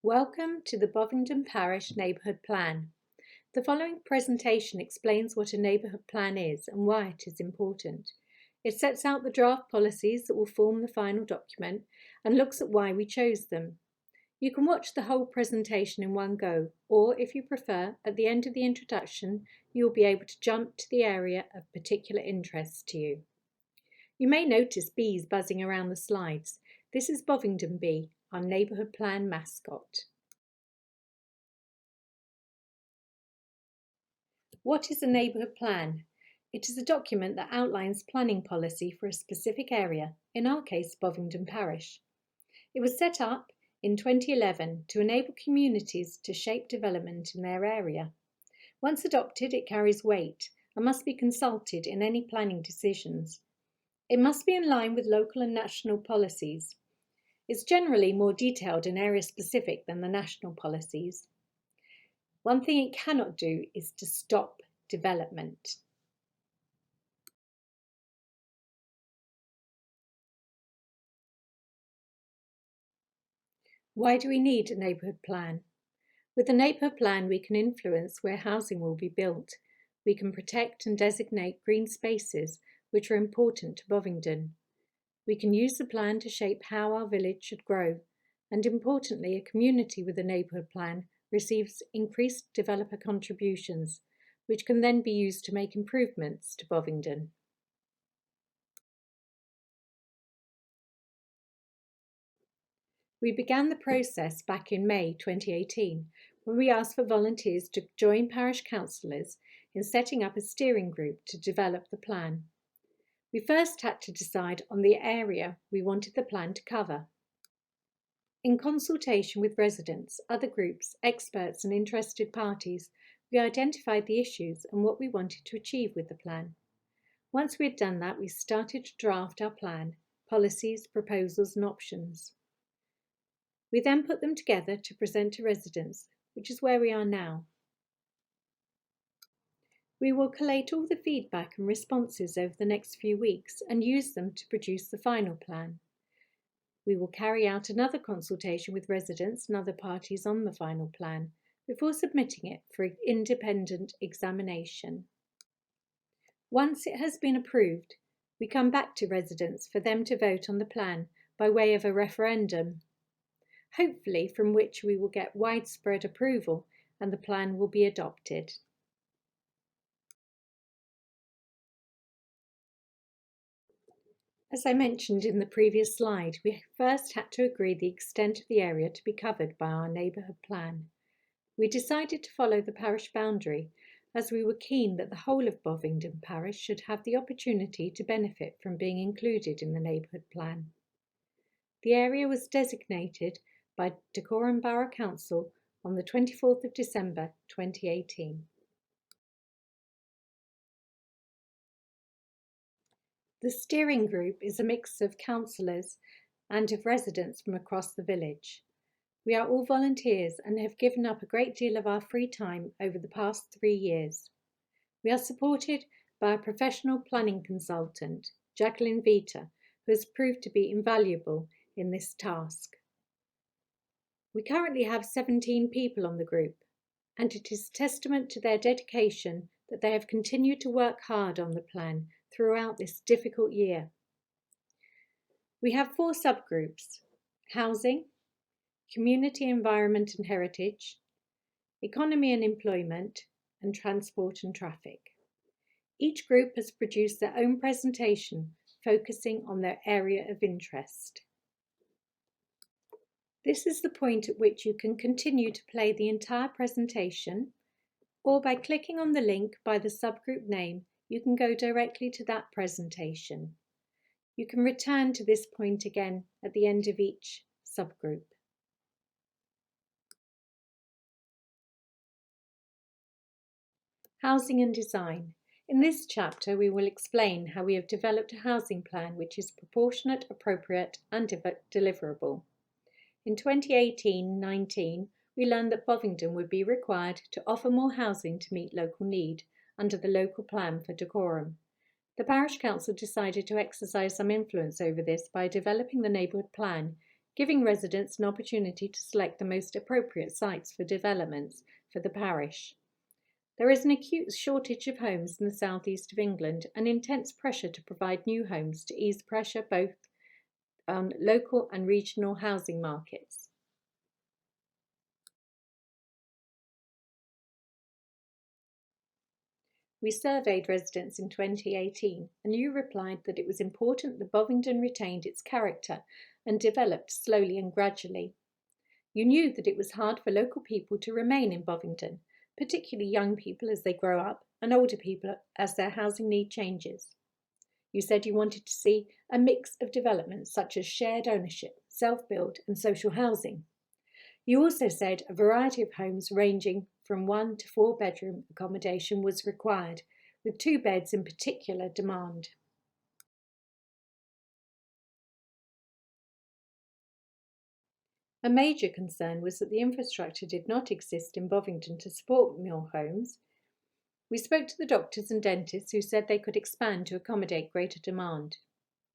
Welcome to the Bovingdon Parish Neighbourhood Plan. The following presentation explains what a neighbourhood plan is and why it is important. It sets out the draft policies that will form the final document and looks at why we chose them. You can watch the whole presentation in one go, or if you prefer, at the end of the introduction, you will be able to jump to the area of particular interest to you. You may notice bees buzzing around the slides. This is Bovingdon Bee, our neighbourhood plan mascot. What is a neighbourhood plan? It is a document that outlines planning policy for a specific area, in our case Bovingdon Parish. It was set up in 2011 to enable communities to shape development in their area. Once adopted, it carries weight and must be consulted in any planning decisions. It must be in line with local and national policies. It's generally more detailed and area-specific than the national policies. One thing it cannot do is to stop development. Why do we need a neighbourhood plan? With a neighbourhood plan, we can influence where housing will be built. We can protect and designate green spaces, which are important to Bovingdon. We can use the plan to shape how our village should grow, and importantly, a community with a neighbourhood plan receives increased developer contributions, which can then be used to make improvements to Bovingdon. We began the process back in May 2018, when we asked for volunteers to join parish councillors in setting up a steering group to develop the plan. We first had to decide on the area we wanted the plan to cover. In consultation with residents, other groups, experts and interested parties, we identified the issues and what we wanted to achieve with the plan. Once we had done that, we started to draft our plan, policies, proposals and options. We then put them together to present to residents, which is where we are now. We will collate all the feedback and responses over the next few weeks and use them to produce the final plan. We will carry out another consultation with residents and other parties on the final plan before submitting it for independent examination. Once it has been approved, we come back to residents for them to vote on the plan by way of a referendum, hopefully from which we will get widespread approval and the plan will be adopted. As I mentioned in the previous slide, we first had to agree the extent of the area to be covered by our neighbourhood plan. We decided to follow the parish boundary as we were keen that the whole of Bovingdon Parish should have the opportunity to benefit from being included in the neighbourhood plan. The area was designated by Dacorum Borough Council on the 24th of December 2018. The steering group is a mix of councillors and of residents from across the village. We are all volunteers and have given up a great deal of our free time over the past 3 years. We are supported by a professional planning consultant, Jacqueline Vita, who has proved to be invaluable in this task. We currently have 17 people on the group, and it is testament to their dedication that they have continued to work hard on the plan throughout this difficult year. We have 4 subgroups: housing, community, environment and heritage, economy and employment, and transport and traffic. Each group has produced their own presentation focusing on their area of interest. This is the point at which you can continue to play the entire presentation, or by clicking on the link by the subgroup name, you can go directly to that presentation. You can return to this point again at the end of each subgroup. Housing and design. In this chapter, we will explain how we have developed a housing plan which is proportionate, appropriate and deliverable. In 2018-19, we learned that Bovingdon would be required to offer more housing to meet local need under the local plan for Dacorum. The parish council decided to exercise some influence over this by developing the neighbourhood plan giving residents an opportunity to select the most appropriate sites for developments for the parish. There is an acute shortage of homes in the southeast of England and intense pressure to provide new homes to ease pressure both on local and regional housing markets. We surveyed residents in 2018 and you replied that it was important that Bovingdon retained its character and developed slowly and gradually. You knew that it was hard for local people to remain in Bovingdon, particularly young people as they grow up and older people as their housing need changes. You said you wanted to see a mix of developments such as shared ownership, self-build and social housing. You also said a variety of homes ranging from 1 to 4 bedroom accommodation was required, with 2 beds in particular demand. A major concern was that the infrastructure did not exist in Bovingdon to support more homes. We spoke to the doctors and dentists who said they could expand to accommodate greater demand.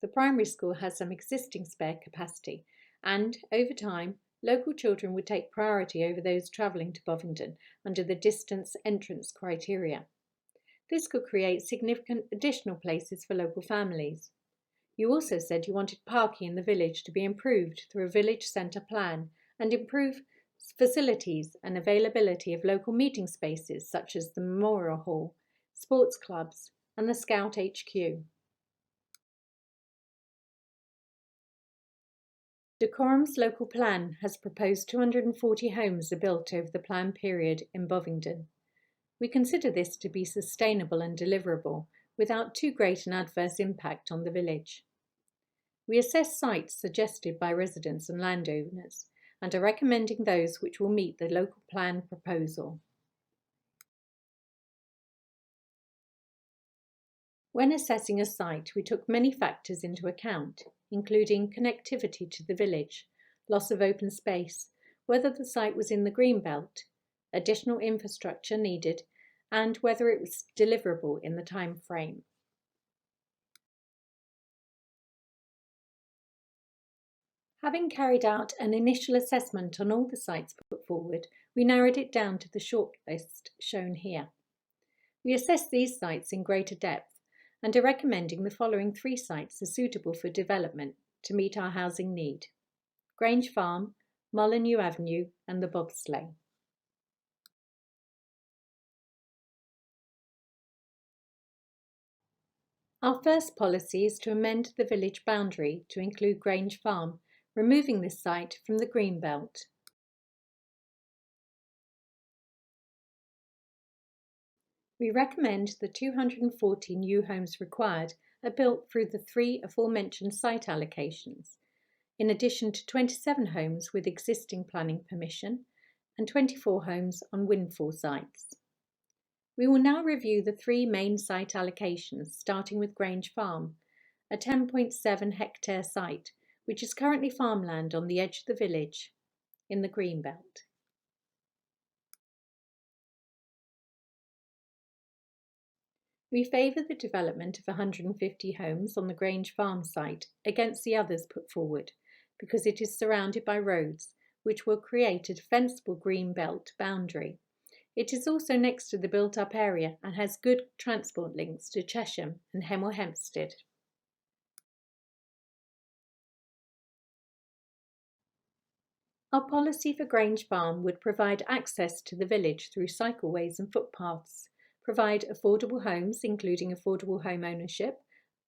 The primary school has some existing spare capacity, and, over time, local children would take priority over those travelling to Bovingdon under the distance entrance criteria. This could create significant additional places for local families. You also said you wanted parking in the village to be improved through a village centre plan and improve facilities and availability of local meeting spaces such as the Memorial Hall, sports clubs and the Scout HQ. Decorum's local plan has proposed 240 homes are built over the plan period in Bovingdon. We consider this to be sustainable and deliverable without too great an adverse impact on the village. We assess sites suggested by residents and landowners and are recommending those which will meet the local plan proposal. When assessing a site, we took many factors into account, including connectivity to the village, loss of open space, whether the site was in the green belt, additional infrastructure needed, and whether it was deliverable in the time frame. Having carried out an initial assessment on all the sites put forward, we narrowed it down to the shortlist shown here. We assessed these sites in greater depth and are recommending the following 3 sites as suitable for development to meet our housing need: Grange Farm, Molyneux Avenue and the Bobsleigh. Our first policy is to amend the village boundary to include Grange Farm, removing this site from the green belt. We recommend the 240 new homes required are built through the 3 aforementioned site allocations, in addition to 27 homes with existing planning permission and 24 homes on windfall sites. We will now review the 3 main site allocations, starting with Grange Farm, a 10.7 hectare site, which is currently farmland on the edge of the village in the green belt. We favour the development of 150 homes on the Grange Farm site against the others put forward, because it is surrounded by roads, which will create a defensible green belt boundary. It is also next to the built-up area and has good transport links to Chesham and Hemel Hempstead. Our policy for Grange Farm would provide access to the village through cycleways and footpaths, provide affordable homes including affordable home ownership,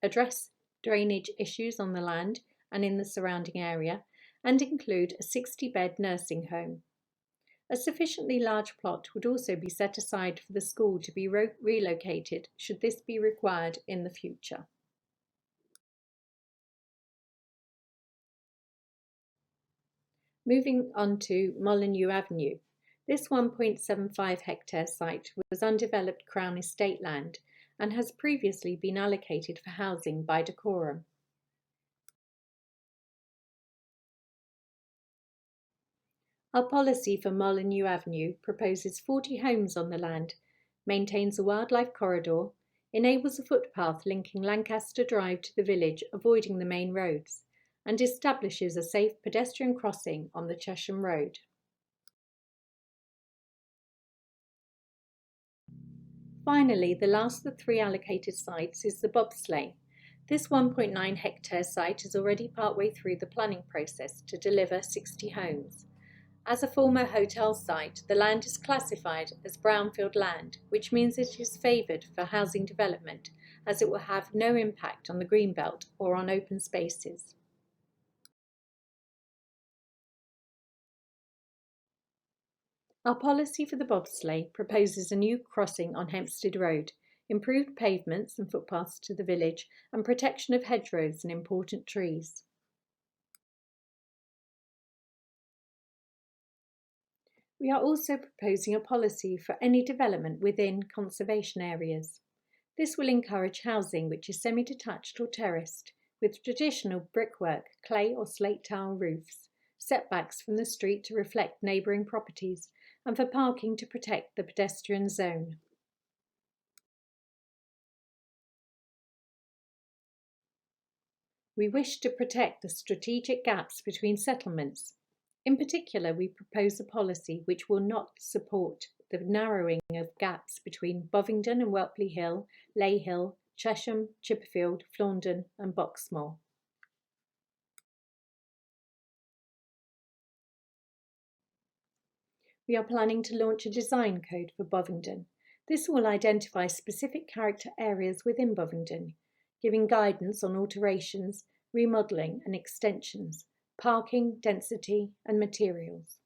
address drainage issues on the land and in the surrounding area, and include a 60-bed nursing home. A sufficiently large plot would also be set aside for the school to be relocated should this be required in the future. Moving on to Molyneux Avenue. This 1.75 hectare site was undeveloped Crown estate land and has previously been allocated for housing by Decorum. Our policy for Molyneux Avenue proposes 40 homes on the land, maintains a wildlife corridor, enables a footpath linking Lancaster Drive to the village, avoiding the main roads, and establishes a safe pedestrian crossing on the Chesham Road. Finally, the last of the 3 allocated sites is the bobsleigh. This 1.9 hectare site is already partway through the planning process to deliver 60 homes. As a former hotel site, the land is classified as brownfield land, which means it is favoured for housing development, as it will have no impact on the greenbelt or on open spaces. Our policy for the bobsleigh proposes a new crossing on Hempstead Road, improved pavements and footpaths to the village, and protection of hedgerows and important trees. We are also proposing a policy for any development within conservation areas. This will encourage housing which is semi-detached or terraced, with traditional brickwork, clay or slate tile roofs, setbacks from the street to reflect neighbouring properties, and for parking to protect the pedestrian zone. We wish to protect the strategic gaps between settlements. In particular, we propose a policy which will not support the narrowing of gaps between Bovingdon and Whelpley Hill, Ley Hill, Chesham, Chipperfield, Flaundon and Boxmoor. We are planning to launch a design code for Bovingdon. This will identify specific character areas within Bovingdon, giving guidance on alterations, remodelling and extensions, parking, density and materials.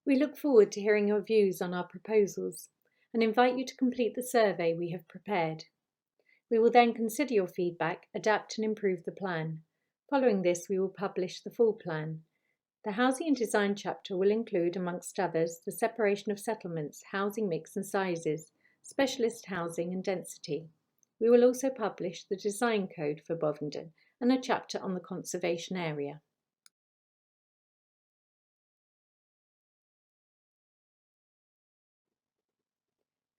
We look forward to hearing your views on our proposals and invite you to complete the survey we have prepared. We will then consider your feedback, adapt and improve the plan. Following this, we will publish the full plan. The Housing and Design chapter will include, amongst others, the separation of settlements, housing mix and sizes, specialist housing and density. We will also publish the design code for Bovingdon and a chapter on the conservation area.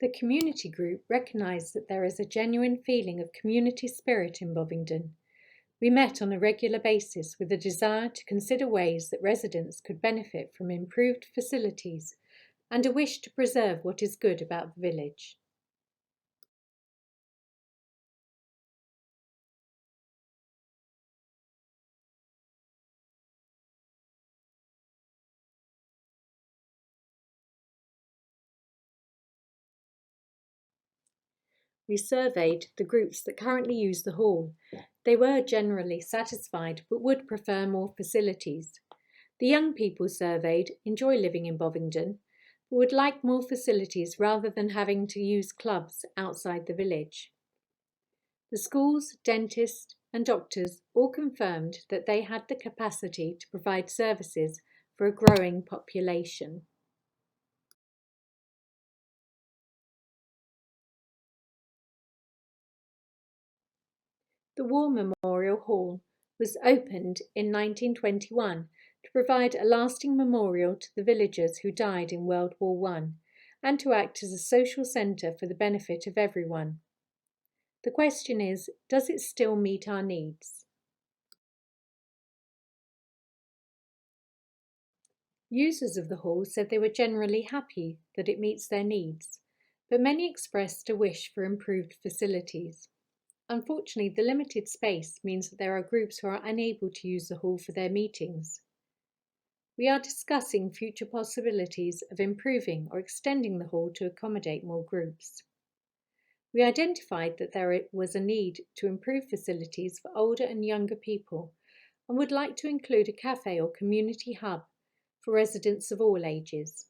The community group recognised that there is a genuine feeling of community spirit in Bovingdon. We met on a regular basis with a desire to consider ways that residents could benefit from improved facilities and a wish to preserve what is good about the village. We surveyed the groups that currently use the hall. They were generally satisfied but would prefer more facilities. The young people surveyed enjoy living in Bovingdon but would like more facilities rather than having to use clubs outside the village. The schools, dentists and doctors all confirmed that they had the capacity to provide services for a growing population. The War Memorial Hall was opened in 1921 to provide a lasting memorial to the villagers who died in World War I and to act as a social centre for the benefit of everyone. The question is, does it still meet our needs? Users of the hall said they were generally happy that it meets their needs, but many expressed a wish for improved facilities. Unfortunately, the limited space means that there are groups who are unable to use the hall for their meetings. We are discussing future possibilities of improving or extending the hall to accommodate more groups. We identified that there was a need to improve facilities for older and younger people and would like to include a cafe or community hub for residents of all ages.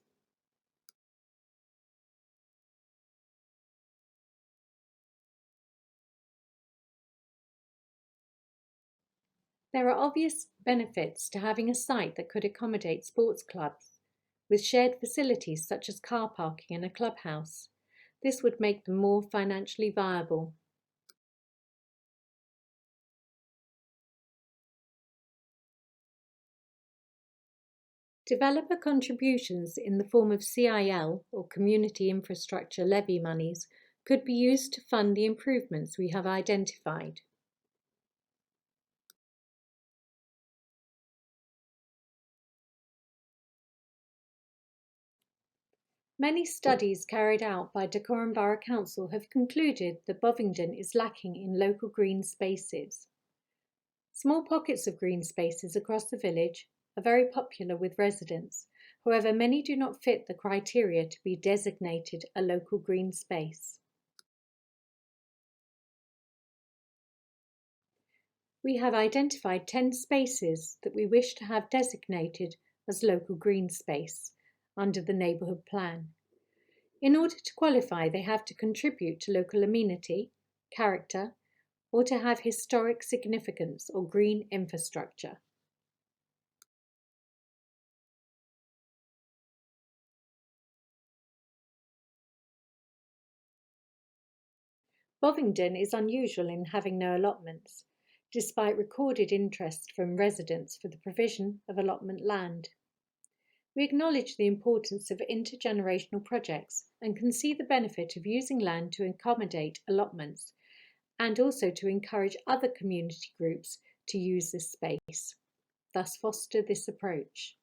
There are obvious benefits to having a site that could accommodate sports clubs, with shared facilities such as car parking and a clubhouse. This would make them more financially viable. Developer contributions in the form of CIL or Community Infrastructure Levy monies could be used to fund the improvements we have identified. Many studies carried out by Dacorum Borough Council have concluded that Bovingdon is lacking in local green spaces. Small pockets of green spaces across the village are very popular with residents. However, many do not fit the criteria to be designated a local green space. We have identified 10 spaces that we wish to have designated as local green space under the Neighbourhood Plan. In order to qualify, they have to contribute to local amenity, character, or to have historic significance or green infrastructure. Bovingdon is unusual in having no allotments, despite recorded interest from residents for the provision of allotment land. We acknowledge the importance of intergenerational projects and can see the benefit of using land to accommodate allotments and also to encourage other community groups to use this space, thus foster this approach.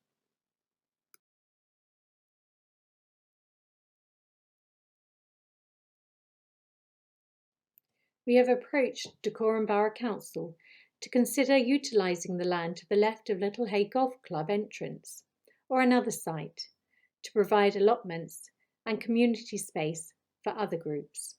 We have approached Dacorum Borough Council to consider utilising the land to the left of Little Hay Golf Club entrance or another site to provide allotments and community space for other groups.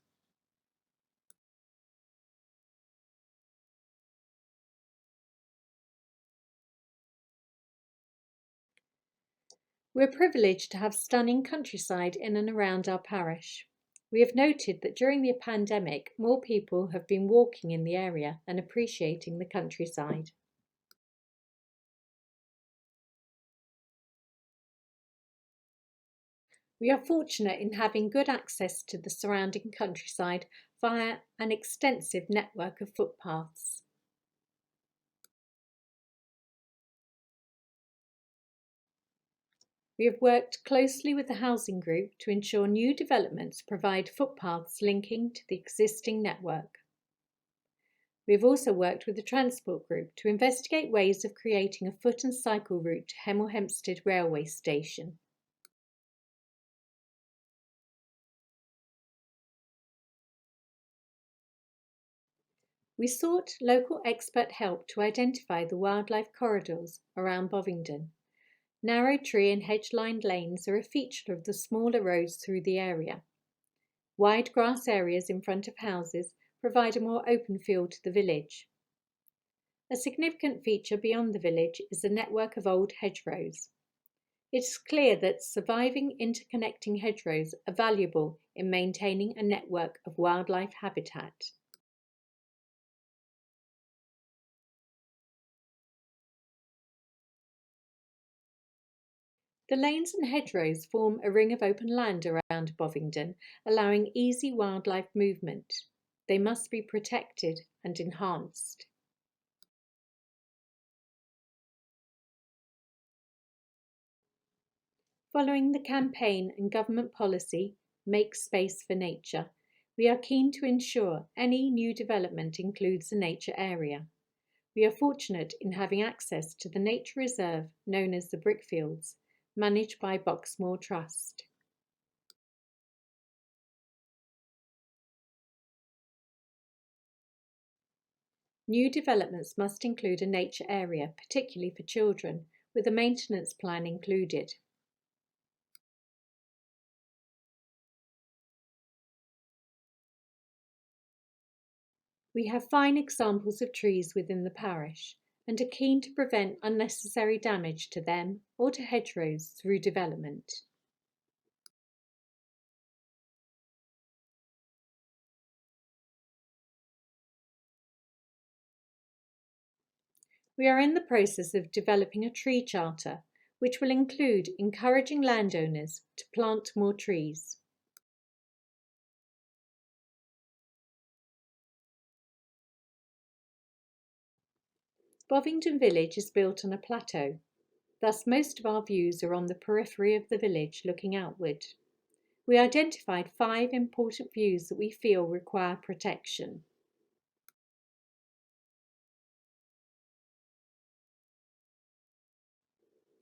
We're privileged to have stunning countryside in and around our parish. We have noted that during the pandemic, more people have been walking in the area and appreciating the countryside. We are fortunate in having good access to the surrounding countryside via an extensive network of footpaths. We have worked closely with the housing group to ensure new developments provide footpaths linking to the existing network. We have also worked with the transport group to investigate ways of creating a foot and cycle route to Hemel Hempstead railway station. We sought local expert help to identify the wildlife corridors around Bovingdon. Narrow tree and hedge-lined lanes are a feature of the smaller roads through the area. Wide grass areas in front of houses provide a more open feel to the village. A significant feature beyond the village is the network of old hedgerows. It is clear that surviving interconnecting hedgerows are valuable in maintaining a network of wildlife habitat. The lanes and hedgerows form a ring of open land around Bovingdon, allowing easy wildlife movement. They must be protected and enhanced. Following the campaign and government policy, Make Space for Nature, we are keen to ensure any new development includes a nature area. We are fortunate in having access to the nature reserve known as the Brickfields, managed by Boxmoor Trust. New developments must include a nature area, particularly for children, with a maintenance plan included. We have fine examples of trees within the parish and are keen to prevent unnecessary damage to them or to hedgerows through development. We are in the process of developing a tree charter, which will include encouraging landowners to plant more trees. Bovingdon Village is built on a plateau, thus most of our views are on the periphery of the village looking outward. we identified 5 important views that we feel require protection.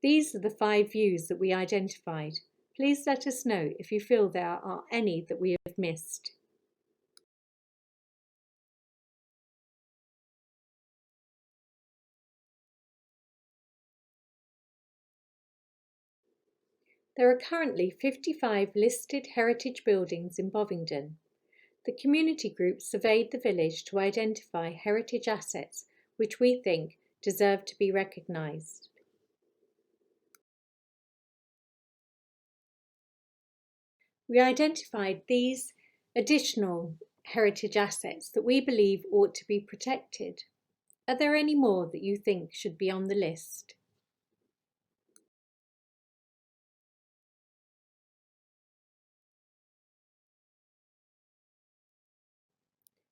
These are the 5 views that we identified. Please let us know if you feel there are any that we have missed. There are currently 55 listed heritage buildings in Bovingdon. The community group surveyed the village to identify heritage assets which we think deserve to be recognised. We identified these additional heritage assets that we believe ought to be protected. Are there any more that you think should be on the list?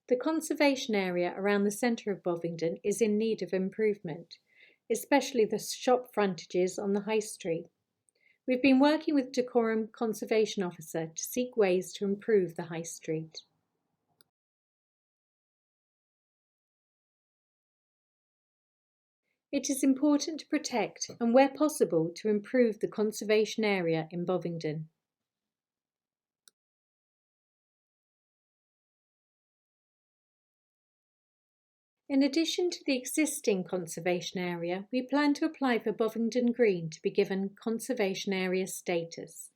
The conservation area around the centre of Bovingdon is in need of improvement, especially the shop frontages on the High Street. We've been working with Dacorum Conservation Officer to seek ways to improve the High Street. It is important to protect and, where possible, to improve the conservation area in Bovingdon. In addition to the existing conservation area, we plan to apply for Bovingdon Green to be given conservation area status.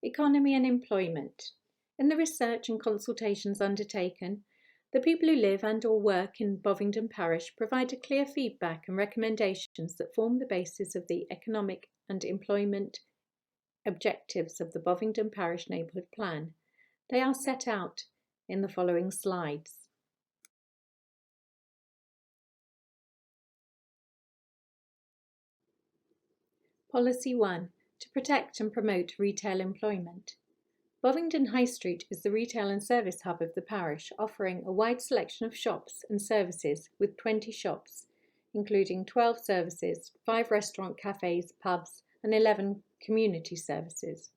Economy and employment. In the research and consultations undertaken, the people who live and/or work in Bovingdon Parish provided clear feedback and recommendations that form the basis of the economic and employment objectives of the Bovingdon Parish Neighbourhood Plan. They are set out in the following slides. Policy 1. To protect and promote retail employment. Bovingdon High Street is the retail and service hub of the parish, offering a wide selection of shops and services with 20 shops, including 12 services, 5 restaurant cafes, pubs, and 11 community services.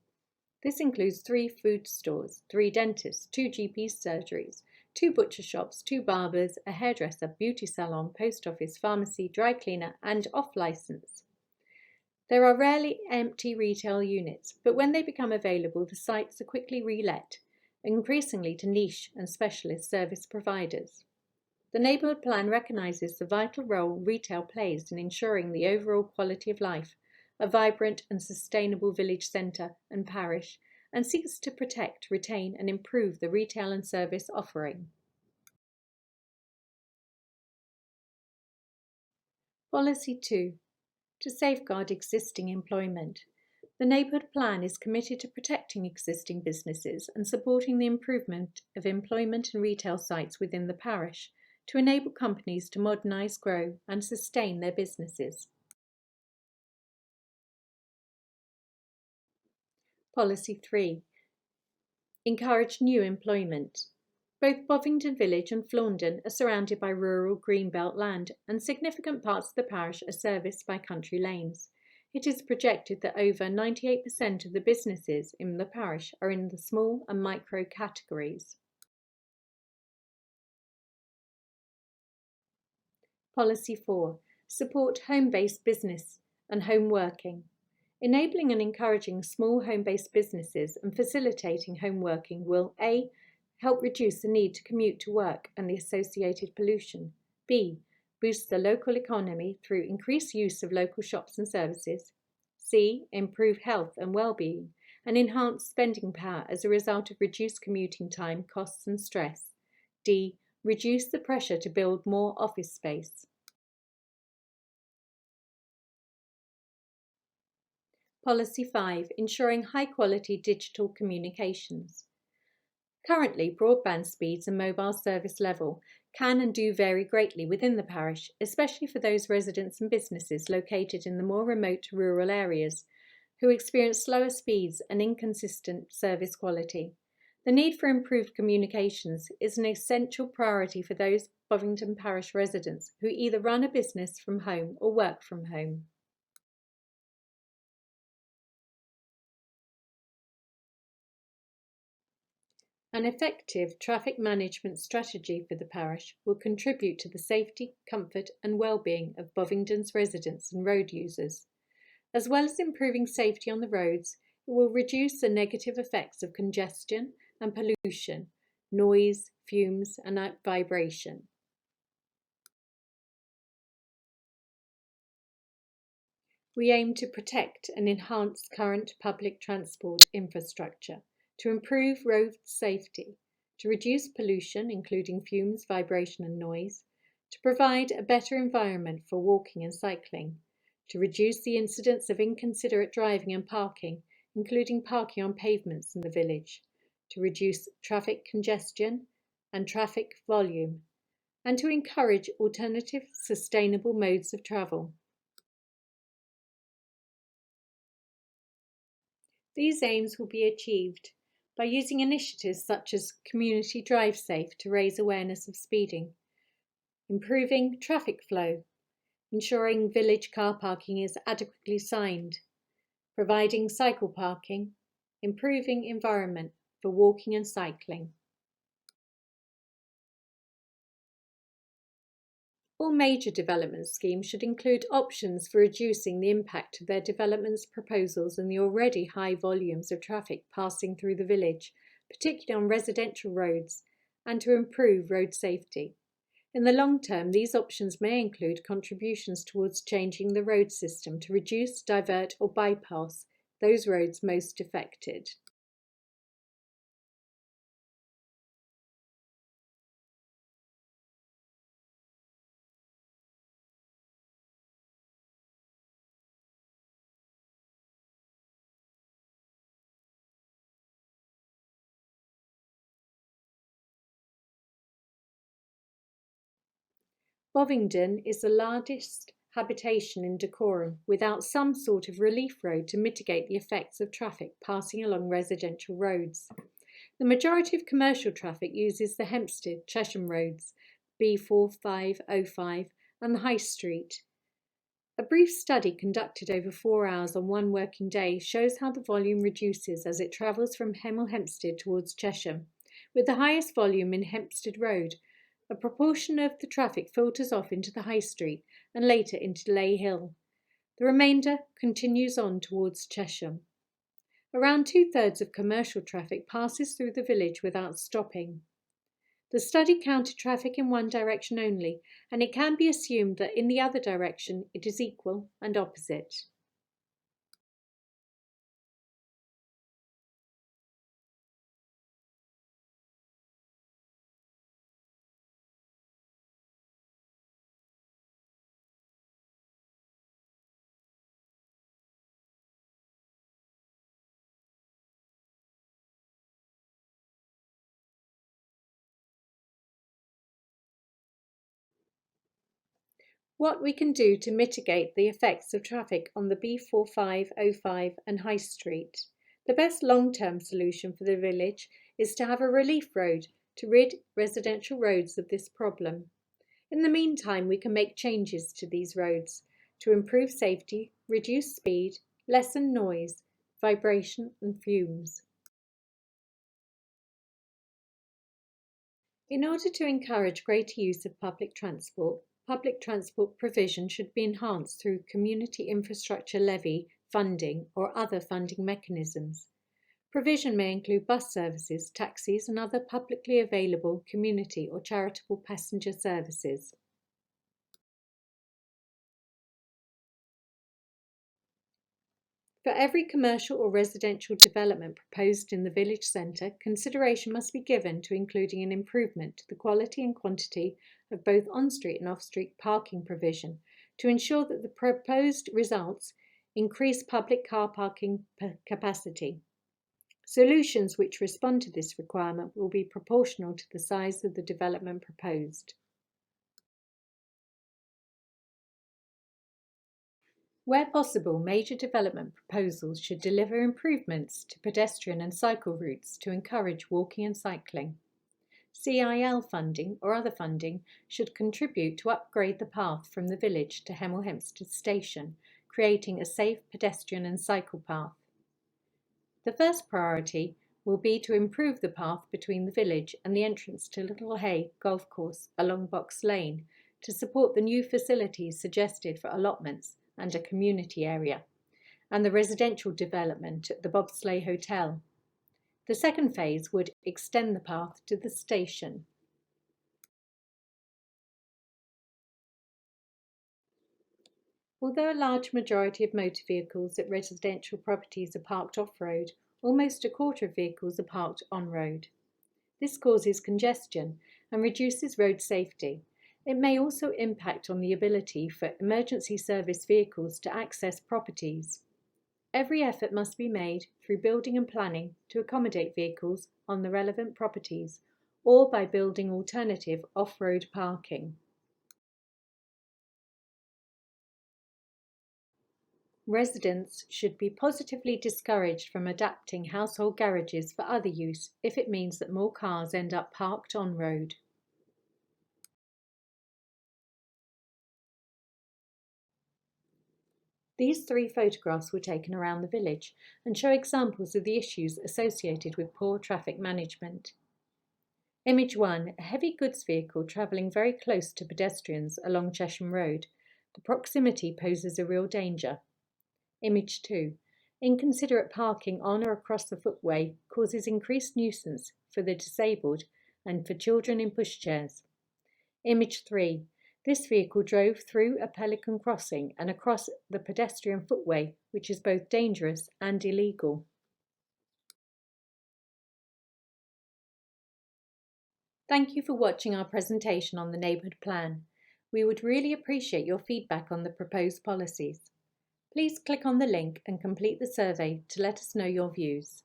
This includes 3 food stores, 3 dentists, 2 GP surgeries, 2 butcher shops, 2 barbers, a hairdresser, beauty salon, post office, pharmacy, dry cleaner, and off-licence. There are rarely empty retail units, but when they become available, the sites are quickly relet, increasingly to niche and specialist service providers. The Neighbourhood Plan recognises the vital role retail plays in ensuring the overall quality of life, a vibrant and sustainable village centre and parish, and seeks to protect, retain and improve the retail and service offering. Policy 2. To safeguard existing employment. The Neighbourhood Plan is committed to protecting existing businesses and supporting the improvement of employment and retail sites within the parish to enable companies to modernise, grow and sustain their businesses. Policy 3. Encourage new employment. Both Bovingdon Village and Flaundon are surrounded by rural greenbelt land, and significant parts of the parish are serviced by country lanes. It is projected that over 98% of the businesses in the parish are in the small and micro categories. Policy 4. Support home-based business and home working. Enabling and encouraging small home-based businesses and facilitating home working will A. help reduce the need to commute to work and the associated pollution. B. Boost the local economy through increased use of local shops and services. C. Improve health and well-being and enhance spending power as a result of reduced commuting time, costs and stress. D. Reduce the pressure to build more office space. Policy 5. Ensuring high-quality digital communications. Currently, broadband speeds and mobile service level can and do vary greatly within the parish, especially for those residents and businesses located in the more remote rural areas who experience slower speeds and inconsistent service quality. The need for improved communications is an essential priority for those Bovingdon Parish residents who either run a business from home or work from home. An effective traffic management strategy for the parish will contribute to the safety, comfort and well-being of Bovingdon's residents and road users. As well as improving safety on the roads, it will reduce the negative effects of congestion and pollution, noise, fumes and vibration. We aim to protect and enhance current public transport infrastructure, to improve road safety, to reduce pollution, including fumes, vibration and noise, to provide a better environment for walking and cycling, to reduce the incidence of inconsiderate driving and parking, including parking on pavements in the village, to reduce traffic congestion and traffic volume, and to encourage alternative sustainable modes of travel. These aims will be achieved by using initiatives such as Community Drive Safe to raise awareness of speeding, improving traffic flow, ensuring village car parking is adequately signed, providing cycle parking, improving environment for walking and cycling. All major development schemes should include options for reducing the impact of their development's proposals and the already high volumes of traffic passing through the village, particularly on residential roads, and to improve road safety. In the long term, these options may include contributions towards changing the road system to reduce, divert or bypass those roads most affected. Bovingdon is the largest habitation in Dacorum without some sort of relief road to mitigate the effects of traffic passing along residential roads. The majority of commercial traffic uses the Hempstead Chesham roads, B4505 and the High Street. A brief study conducted over 4 hours on one working day shows how the volume reduces as it travels from Hemel Hempstead towards Chesham, with the highest volume in Hempstead Road. A proportion of the traffic filters off into the High Street and later into Ley Hill. The remainder continues on towards Chesham. Around 2/3 of commercial traffic passes through the village without stopping. The study counted traffic in one direction only, and it can be assumed that in the other direction it is equal and opposite. What we can do to mitigate the effects of traffic on the B4505 and High Street. The best long-term solution for the village is to have a relief road to rid residential roads of this problem. In the meantime, we can make changes to these roads to improve safety, reduce speed, lessen noise, vibration and fumes. In order to encourage greater use of public transport provision should be enhanced through community infrastructure levy funding or other funding mechanisms. Provision may include bus services, taxis and other publicly available community or charitable passenger services. For every commercial or residential development proposed in the village centre, consideration must be given to including an improvement to the quality and quantity of both on-street and off-street parking provision to ensure that the proposed results increase public car parking capacity. Solutions which respond to this requirement will be proportional to the size of the development proposed. Where possible, major development proposals should deliver improvements to pedestrian and cycle routes to encourage walking and cycling. CIL funding or other funding should contribute to upgrade the path from the village to Hemel Hempstead Station, creating a safe pedestrian and cycle path. The first priority will be to improve the path between the village and the entrance to Little Hay Golf Course along Box Lane to support the new facilities suggested for allotments and a community area, and the residential development at the Bobsleigh Hotel. The second phase would extend the path to the station. Although a large majority of motor vehicles at residential properties are parked off-road, almost a quarter of vehicles are parked on-road. This causes congestion and reduces road safety. It may also impact on the ability for emergency service vehicles to access properties. Every effort must be made through building and planning to accommodate vehicles on the relevant properties or by building alternative off-road parking. Residents should be positively discouraged from adapting household garages for other use if it means that more cars end up parked on road. These 3 photographs were taken around the village and show examples of the issues associated with poor traffic management. Image 1, a heavy goods vehicle travelling very close to pedestrians along Chesham Road. The proximity poses a real danger. Image 2, inconsiderate parking on or across the footway causes increased nuisance for the disabled and for children in pushchairs. Image 3, this vehicle drove through a pelican crossing and across the pedestrian footway, which is both dangerous and illegal. Thank you for watching our presentation on the Neighbourhood Plan. We would really appreciate your feedback on the proposed policies. Please click on the link and complete the survey to let us know your views.